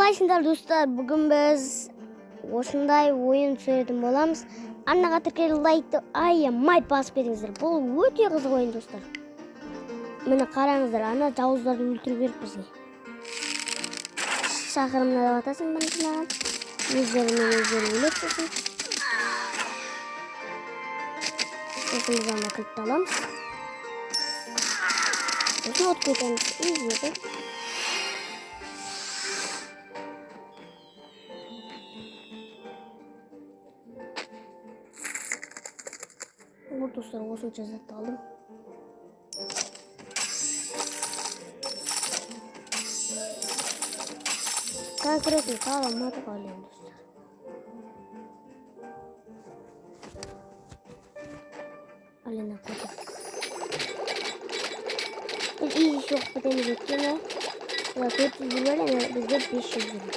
қалайсыңдар достар? Бүгін біз осындай ойын түсіретін боламыз. Арнаға тіркеліп лайкты аямай басып беріңіздер. Бұл өте қызық ойын достар. Міне қараңыздар, ана жауыздарды өлтіру керек бізге. Шақырымына да батасын бірінші маған. Өздері өлек сосын. Сосын біз ана кілтті аламыз. Сосын от кетеміз. Езеді. Вот достар, осынша затты алдым. Конкретно қаламадық алайын достар. Алена қойды. Біз изи шоқ бітеміз өткені. 400 бөлі, бізде 500 бөлі.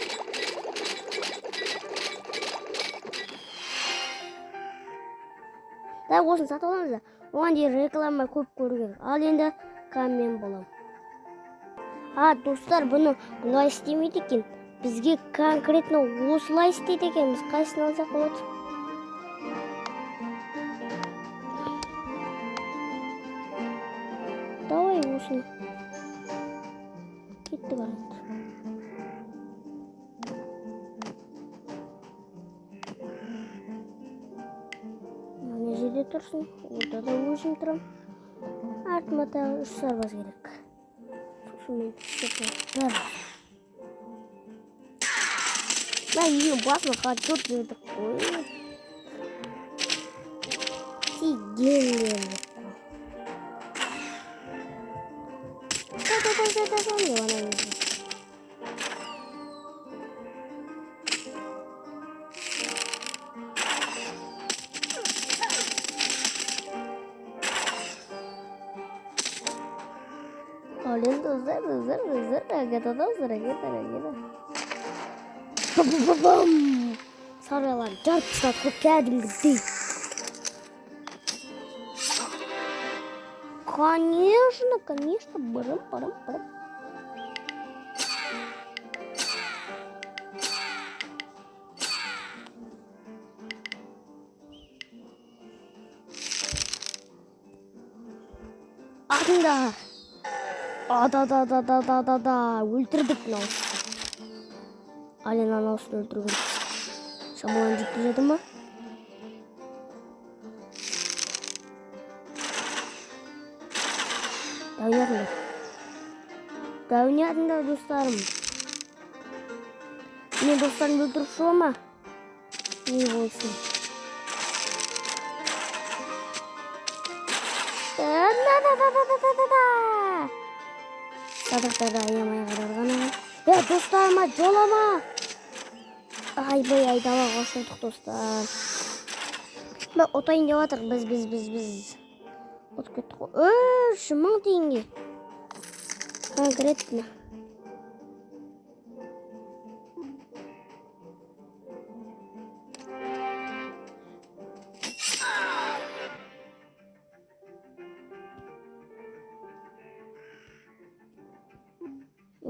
Да, осын сатып аламыз да. Оған дейін реклама көп көру керек. Ал енді камен болам. Достар, бұны бұлай істемейді екен. Бізге конкретно осылай істейді екенбіз. Қайсысын алсақ болады? Давай осыны. Кетті қарайды. Жерде тұрсын, орда да өзім тұрам. Артыма тағы 3 сарбаз керек. Сосын мен түсіп ең басына қатжот бердік қой. Тигенлер қой. Olha dostlar, agada dostlar, agada. Bam. Sarılar, çarpışlar, geldim gitti. Конечно, барам. Артында. Да. Өлтірдік мынау. Ален анаусын өлтіру керек. Шамалан жетті жеді ма? Дәуінятында достарым. Мен достарым өлтіріп шуа ма? Не болсын? Садықтарды аямай қарарғана. Достарыма жолама. Айбай айдала қошылдық достар. Отайын деп атыр. Біз. От кетті қой. 1000 теңге. Конкретно.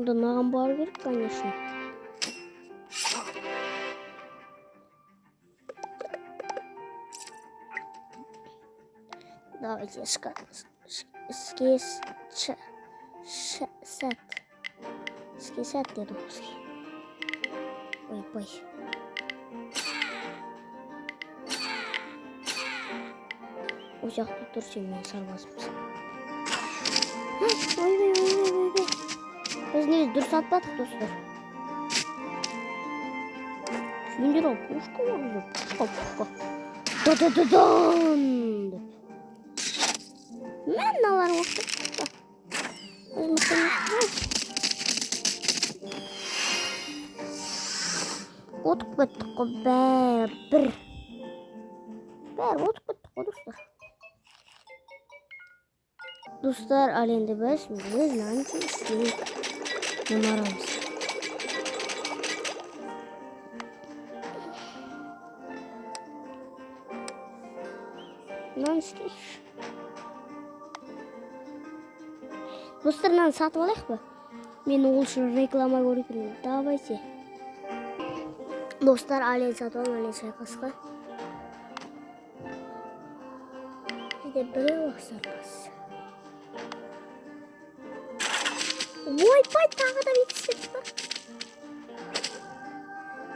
Да маған бару керек, конечно. Давайте сәт деді бізге. Ой. О жақты тұрсен мен сарбазымыз. Ой. Біз не дұрыс атпадық достар. Күйіндер ал, пушка бар бізде. Пушка. Да-да-да-дан! Мен налар оқты. Отып көттік қой бәрі. Бәрі отып көттік қой достар. Достар, ал енді біз знаете істейік. Мұнарамыз. Мынаны істейік. Достар, мынаны сатып алайық па? Мен ол үшін реклама көріп. Давайте. Dostlar alен сатып алып, ален шайқасқа. Bizde біреу сарбаз. Ойбай, тағы да бетістеді ба?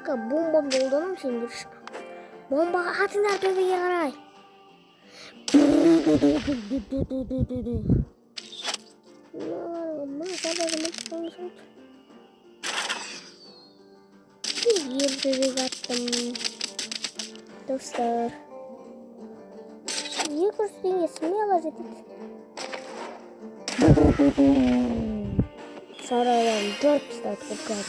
Бомбамды қолданам сендер үшін. Бомбаға атыңдар төбеге қарай. Ер төбеге аттым. Достар. 200 теңге смело жетеді. Сарайдан 4 тастайды көпкәрі.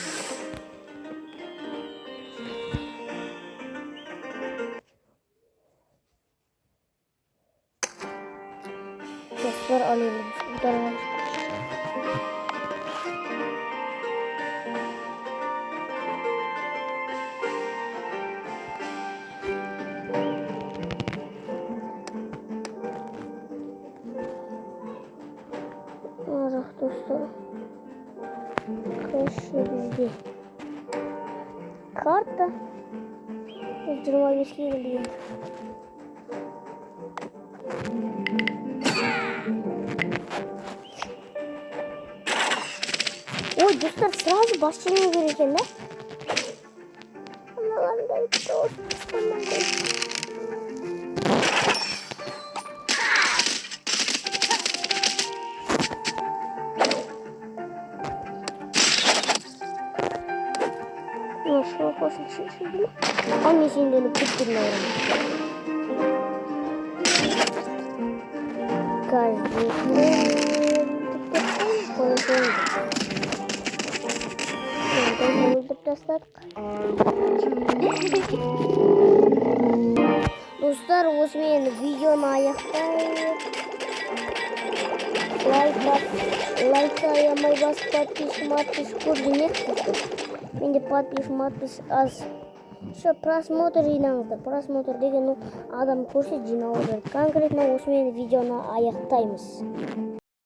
Dostlar alalım. Udaralım. Arah dostlar. Kaşı bizde. Karta. 25 geldi. Ой, достар, сразу бассейнге керек екен, да? Мыналардай дос, мынандай. Ну, что хочешь еще? А мне сенден купить, наверное. Каждый день. Достар, осымен видеоны аяқтайық. Лайкты аямай басып, подписчик көрдіңіз. Менде подписчик аз. Еще просмотр жинаңыздар. Просмотр деген адам көрсе жинау керек. Конкретно осымен видеоны аяқтаймыз.